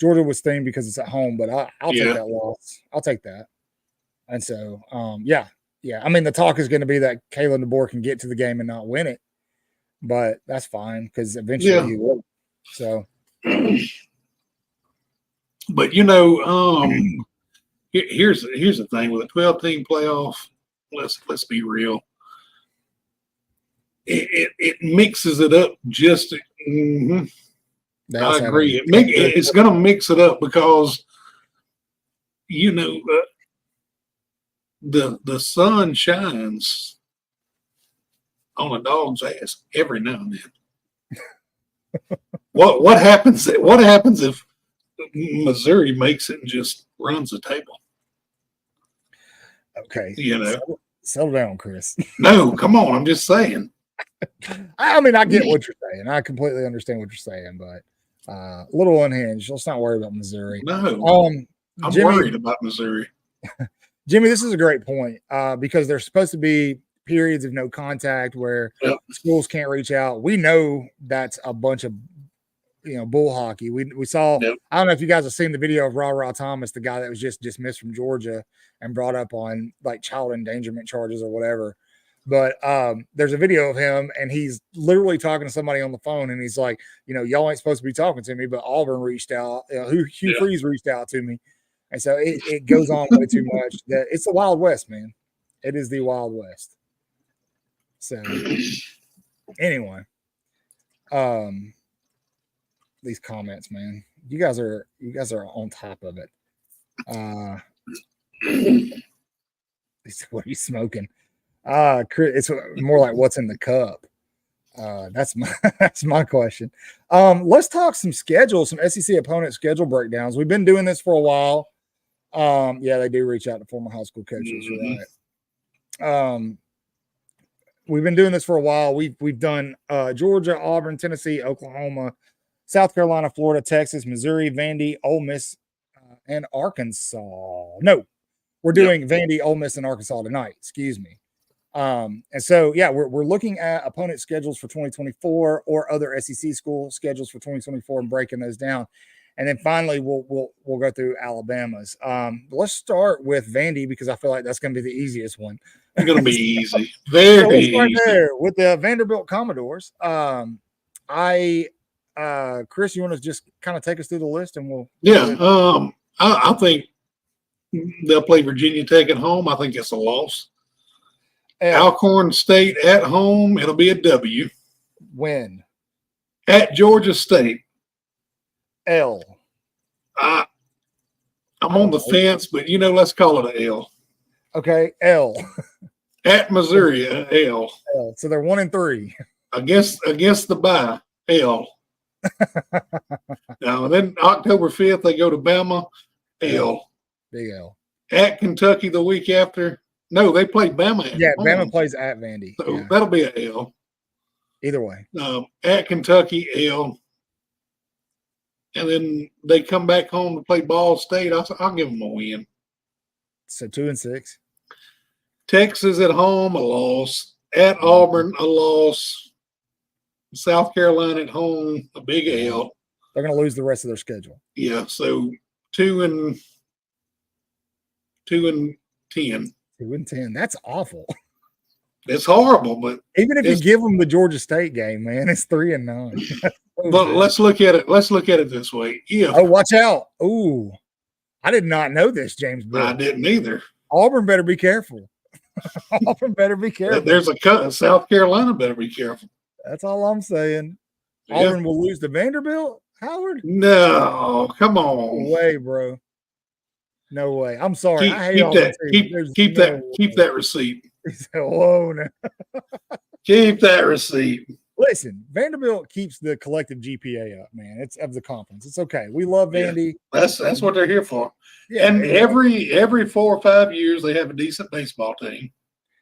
Georgia was themed because it's at home, but I'll take that loss. I'll take that. And so, I mean, the talk is going to be that Kalen DeBoer can get to the game and not win it, but that's fine because eventually he will. So, but here's the thing with a 12-team playoff. Let's be real. It mixes it up just. I agree. It's going to mix it up because the sun shines on a dog's ass every now and then. What happens if Missouri makes it and just runs the table? Okay, settle down, Chris. No, come on. I'm just saying. I mean, I get what you're saying. I completely understand what you're saying, but a little unhinged. Let's not worry about Missouri. No, I'm worried about Missouri. Jimmy, this is a great point because there's supposed to be periods of no contact where schools can't reach out. We know that's a bunch of bull hockey. We saw. I don't know if you guys have seen the video of Rah Thomas, the guy that was just dismissed from Georgia and brought up on like child endangerment charges or whatever. But there's a video of him, and he's literally talking to somebody on the phone, and he's like, y'all ain't supposed to be talking to me, but Auburn reached out. Hugh Freeze reached out to me. And so it goes on way too much. It's the Wild West, man. It is the Wild West. So anyway, these comments, man. You guys are on top of it. What are you smoking? It's more like what's in the cup. That's my that's my question. Let's talk some schedules, some SEC opponent schedule breakdowns. We've been doing this for a while. Yeah, they do reach out to former high school coaches, right? We've been doing this for a while. We've done Georgia, Auburn, Tennessee, Oklahoma, South Carolina, Florida, Texas, Missouri, Vandy, Ole Miss, and Arkansas. No, we're doing Vandy, Ole Miss, and Arkansas tonight. Excuse me. And so, yeah, we're looking at opponent schedules for 2024 or other SEC school schedules for 2024 and breaking those down. And then finally, we'll go through Alabama's. Let's start with Vandy because I feel like that's going to be the easiest one. It's going to be easy, very easy. There with the Vanderbilt Commodores. Chris, you want to just kind of take us through the list and we'll. Yeah, I think they'll play Virginia Tech at home. I think it's a loss. Alcorn State at home, it'll be a W. Win. At Georgia State. L. I'm on the fence, but let's call it a L. Okay, L. At Missouri, L. L. So they're 1-3. Against the bye, L. Now then October 5th, they go to Bama, L. Big L. At Kentucky the week after. No, they play Bama. Bama plays at Vandy. So that'll be an L. Either way. At Kentucky, L. And then they come back home to play Ball State. I'll give them a win. So 2-6. Texas at home, a loss. At Auburn, a loss. South Carolina at home, a big L. They're going to lose the rest of their schedule. Yeah, so 2-10. 2-10. That's awful. It's horrible, but even if you give them the Georgia State game, man, it's 3-9. But let's look at it. Let's look at it this way. Watch out! Ooh, I did not know this, James. I didn't either. Auburn better be careful. Auburn better be careful. There's a cut. South Carolina better be careful. That's all I'm saying. Auburn will lose to Vanderbilt. Howard? No, come on. No way, bro. No way. I'm sorry. Keep that receipt. Whoa, no. Keep that receipt. Listen, Vanderbilt keeps the collective GPA up, man. It's of the conference. It's okay. We love Vandy. That's what they're here for. Yeah, and every 4 or 5 years they have a decent baseball team.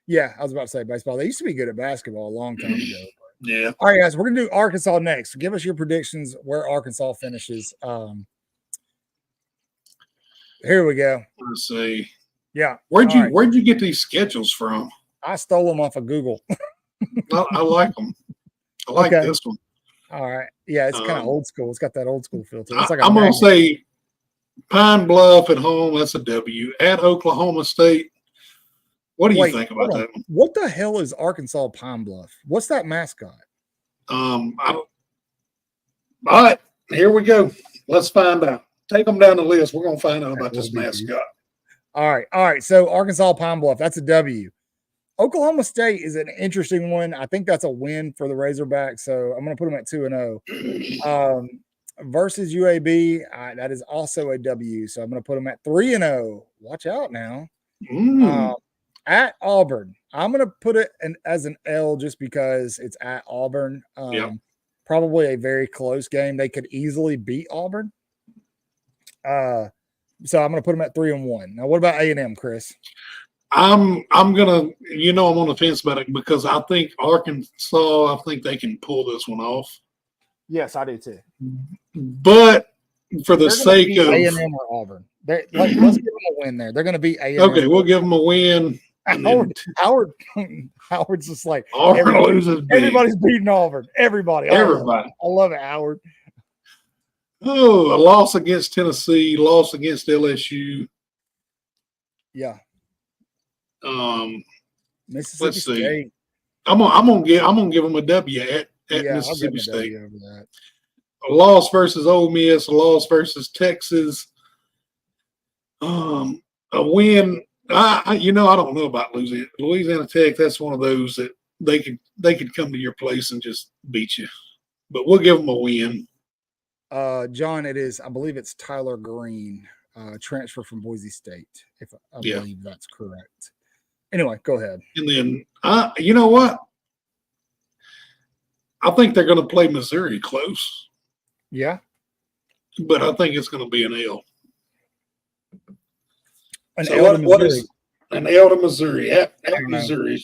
Yeah, I was about to say baseball. They used to be good at basketball a long time ago. Yeah. All right, guys, we're gonna do Arkansas next. Give us your predictions where Arkansas finishes. Here we go. Let's see. Yeah. Where'd you get these schedules from? I stole them off of Google. I like them. I like this one. All right. Yeah, it's kind of old school. It's got that old school feel to it. It's like I'm going to say Pine Bluff at home. That's a W. At Oklahoma State. What do you think about that one? What the hell is Arkansas Pine Bluff? What's that mascot? All right. Here we go. Let's find out. Take them down the list. We're going to find out about this mascot. All right. So Arkansas Pine Bluff, that's a W. Oklahoma State is an interesting one. I think that's a win for the Razorbacks. So I'm going to put them at 2-0. Versus UAB, that is also a W. So I'm going to put them at 3-0. Watch out now. At Auburn, I'm going to put it as an L just because it's at Auburn. Probably a very close game. They could easily beat Auburn. So I'm going to put them at 3-1. Now, what about A&M, Chris? I'm gonna, I'm on the fence about it because I think Arkansas, I think they can pull this one off. Yes, I do too. But for the sake of A&M or Auburn, let's give them a win there. They're going to beat A&M. Okay, we'll give them a win. Howard's just like everybody's beating Auburn. Everybody. I love it, Howard. Oh, a loss against Tennessee, loss against LSU. Yeah. Mississippi Let's see. State. I'm gonna give them a W at Mississippi State. Over that. A loss versus Ole Miss, a loss versus Texas. A win. I don't know about Louisiana Tech. That's one of those that they could come to your place and just beat you. But we'll give them a win. John, I believe it's Tyler Green, transfer from Boise State, if I believe that's correct. Anyway, go ahead. And then, you know what? I think they're going to play Missouri close. Yeah. But I think it's going to be an L. What is an L to Missouri at Missouri?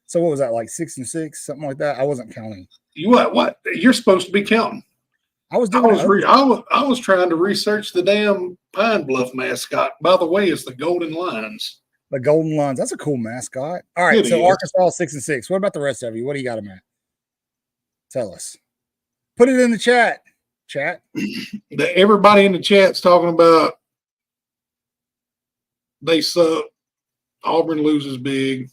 So what was that, like 6-6, something like that? I wasn't counting. You what? You're supposed to be counting. I was doing. I was trying to research the damn Pine Bluff mascot. By the way, it's the Golden Lions. The Golden Lions. That's a cool mascot. All right. So Arkansas 6-6. What about the rest of you? What do you got them at? Tell us. Put it in the chat. Everybody in the chat's talking about they suck. Auburn loses big.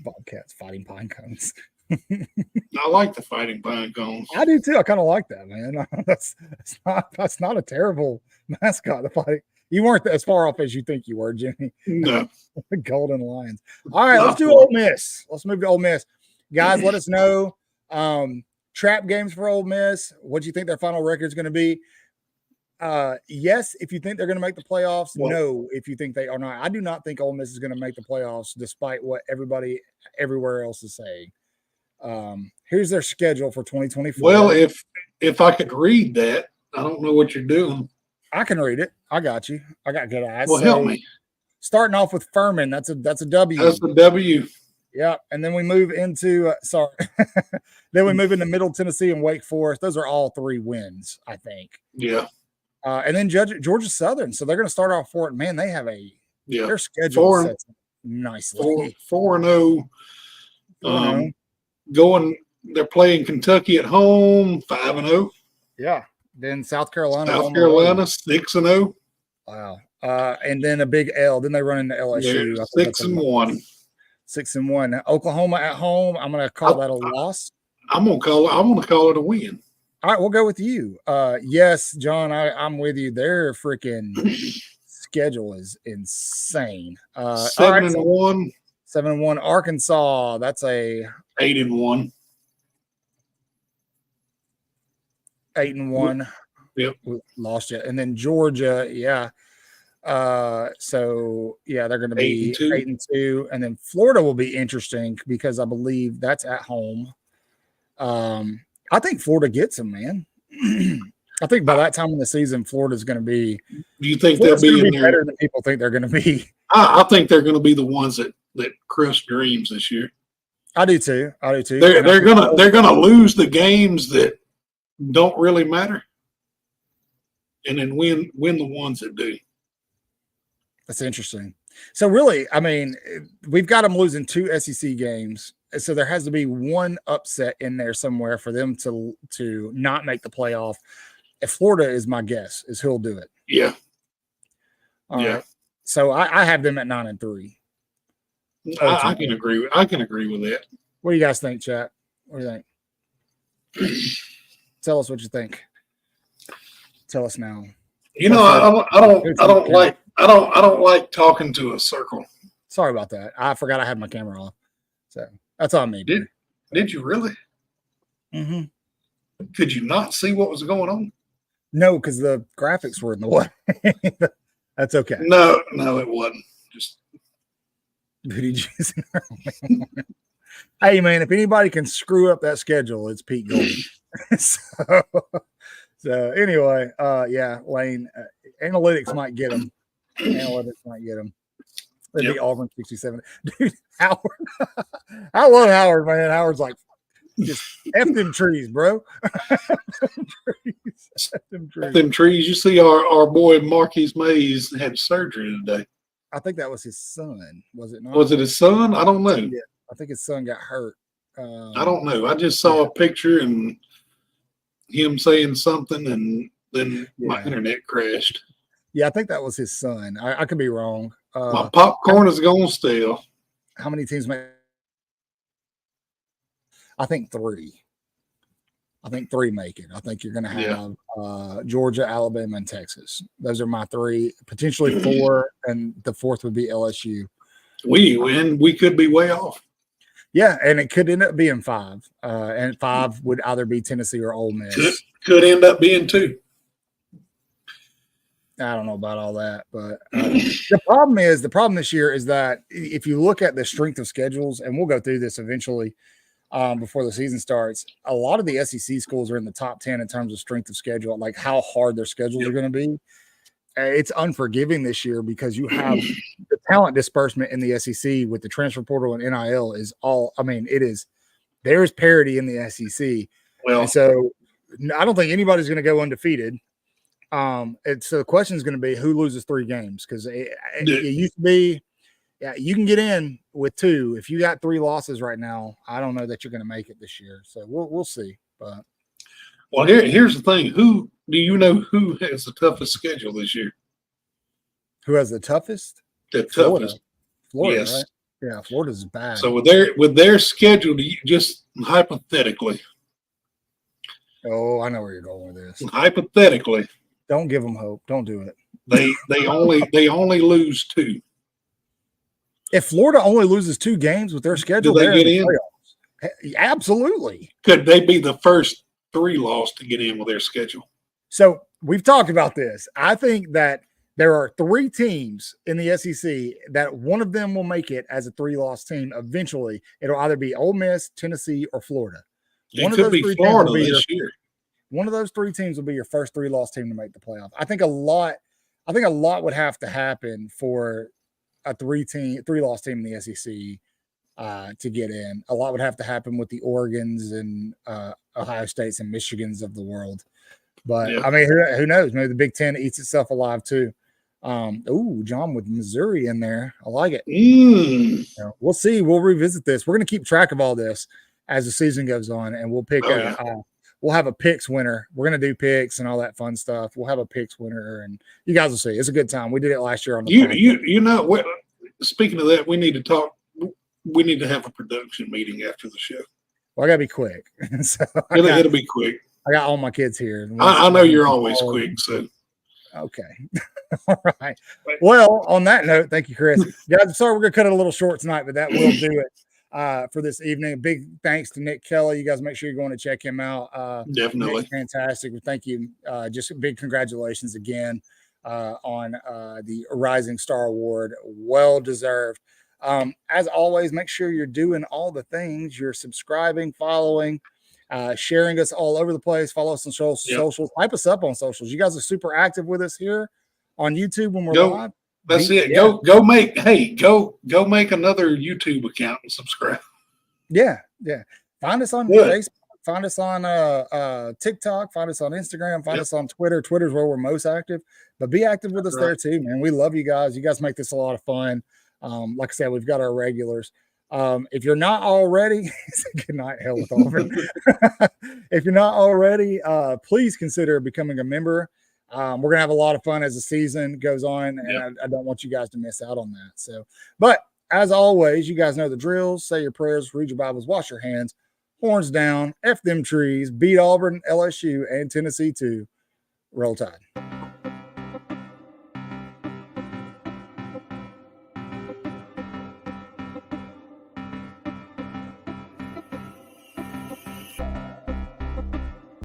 Bobcats fighting pine cones. I like the fighting pine cones. I do too. I kind of like that, man. That's not a terrible mascot. The fighting. You weren't as far off as you think you were, Jimmy. No. The Golden Lions. All right, let's do Ole Miss. Let's move to Ole Miss. Guys, let us know. Trap games for Ole Miss. What do you think their final record is going to be? Yes, if you think they're going to make the playoffs. No, if you think they are not. I do not think Ole Miss is going to make the playoffs, despite what everybody everywhere else is saying. Here's their schedule for 2024. Well, if I could read that, I don't know what you're doing. I can read it. I got you. I got good eyes. Well, help me. Starting off with Furman, that's a W. That's a W. Yeah, and then we move into then we move into Middle Tennessee and Wake Forest. Those are all 3 wins, I think. Yeah. And then Georgia Southern. So they're going to start off for it. Man, they have their schedule sets nicely. 4-0. They're playing Kentucky at home, 5-0. Yeah. Then South Carolina 6-0. Wow. And then a big L. Then they run into LSU. 6-1. 6-1. Now, Oklahoma at home. I'm going to call that a loss. I'm going to call it a win. All right, we'll go with you. Yes, John, I'm with you. Their freaking schedule is insane. 7-1. 7-1. Arkansas, that's a 8-1. 8-1. Yep. We lost you. And then Georgia, yeah. So yeah, they're going to be 8-2. And then Florida will be interesting because I believe that's at home. I think Florida gets them, man. I think by that time in the season, Florida's going to be. Do you think they'll be in there better than people think they're going to be? I think they're going to be the ones that crush dreams this year. I do too. They're gonna lose the games that don't really matter, and then win the ones that do. That's interesting. So really, I mean, we've got them losing 2 SEC games. So there has to be one upset in there somewhere for them to not make the playoff. If Florida is my guess, is who'll do it. Yeah. All right. So I have them at 9-3. I can agree with that. What do you guys think, chat? What do you think? Tell us what you think. Tell us now. You know, I don't like talking to a circle. Sorry about that. I forgot I had my camera off. So that's on me. Did you really? Mm-hmm. Could you not see what was going on? No, because the graphics were in the way. That's okay. No, it wasn't. Just booty juice. Hey, man, if anybody can screw up that schedule, it's Pete Gold. so anyway, yeah, Lane, analytics might get them. It'd be Auburn 67. Dude, Howard. I love Howard, man. Howard's like, just F them trees, bro. F them trees. You see our boy Marquise Mays had surgery today. I think that was his son, was it not? Was it his son? I don't know. Yeah, I think his son got hurt. I don't know. I just saw a picture and him saying something, and then my internet crashed. Yeah, I think that was his son. I could be wrong. My popcorn is going still. How many teams make? I think 3. I think 3 make it. I think you're going to have Georgia, Alabama, and Texas. Those are my 3, potentially 4, and the 4th would be LSU. We could be way off. Yeah, and it could end up being 5. And 5 would either be Tennessee or Ole Miss. Could end up being 2. I don't know about all that, but the problem this year is that if you look at the strength of schedules, and we'll go through this eventually before the season starts, a lot of the SEC schools are in the top 10 in terms of strength of schedule, like how hard their schedules are going to be. It's unforgiving this year because you have the talent disbursement in the SEC with the transfer portal and NIL is all. I mean, there's parity in the SEC, and so I don't think anybody's going to go undefeated. So the question is going to be who loses 3 games because it used to be, yeah, you can get in with 2. If you got 3 losses right now, I don't know that you're going to make it this year. So we'll see. But here's the thing: who do you know who has the toughest schedule this year? Who has the toughest? Florida, yes. Right? Yeah, Florida's bad. So with their schedule, just hypothetically. Oh, I know where you're going with this. Hypothetically. Don't give them hope. Don't do it. They only lose 2. If Florida only loses 2 games with their schedule, do they get in? Playoffs. Absolutely. Could they be the first 3 loss to get in with their schedule? So we've talked about this. I think that there are 3 teams in the SEC that one of them will make it as a 3-loss team. Eventually, it'll either be Ole Miss, Tennessee, or Florida. It could be Florida this year. One of those 3 teams will be your first 3-loss team to make the playoff. I think a lot would have to happen for a 3-loss team in the SEC to get in. A lot would have to happen with the Oregons and Ohio States and Michigans of the world. But yeah. I mean, who knows? Maybe the Big Ten eats itself alive too. John with Missouri in there. I like it. We'll see. We'll revisit this. We're going to keep track of all this as the season goes on, and we'll pick we'll have a picks winner. We're going to do picks and all that fun stuff. We'll have a picks winner, and you guys will see. It's a good time. We did it last year on the you know what? Speaking of that, we need to talk. We need to have a production meeting after the show. Well, I got to be quick. So it'll be quick. I got all my kids here. I know you're always quick, so. Okay. All right. Well, on that note, thank you, Chris. Guys, sorry we're going to cut it a little short tonight, but that will do it for this evening. Big thanks to Nick Kelly. You guys make sure you're going to check him out. Definitely. Nick's fantastic. Thank you. Just a big congratulations again on the Rising Star Award. Well deserved. As always, make sure you're doing all the things. You're subscribing, following, sharing us all over the place. Follow us on socials. Hype us up on socials. You guys are super active with us here on YouTube when we're live. That's it. Yeah. Go make another YouTube account and subscribe. Yeah. Find us on Facebook. Find us on TikTok. Find us on Instagram. Find us on Twitter. Twitter's where we're most active. But be active with us there too, man. We love you guys. You guys make this a lot of fun. Like I said, we've got our regulars. If you're not already, good night, hell with Auburn. If you're not already, please consider becoming a member. We're gonna have a lot of fun as the season goes on, and I don't want you guys to miss out on that. So, but as always, you guys know the drills. Say your prayers, read your Bibles, wash your hands, horns down, F them trees, beat Auburn, LSU, and Tennessee too. Roll Tide.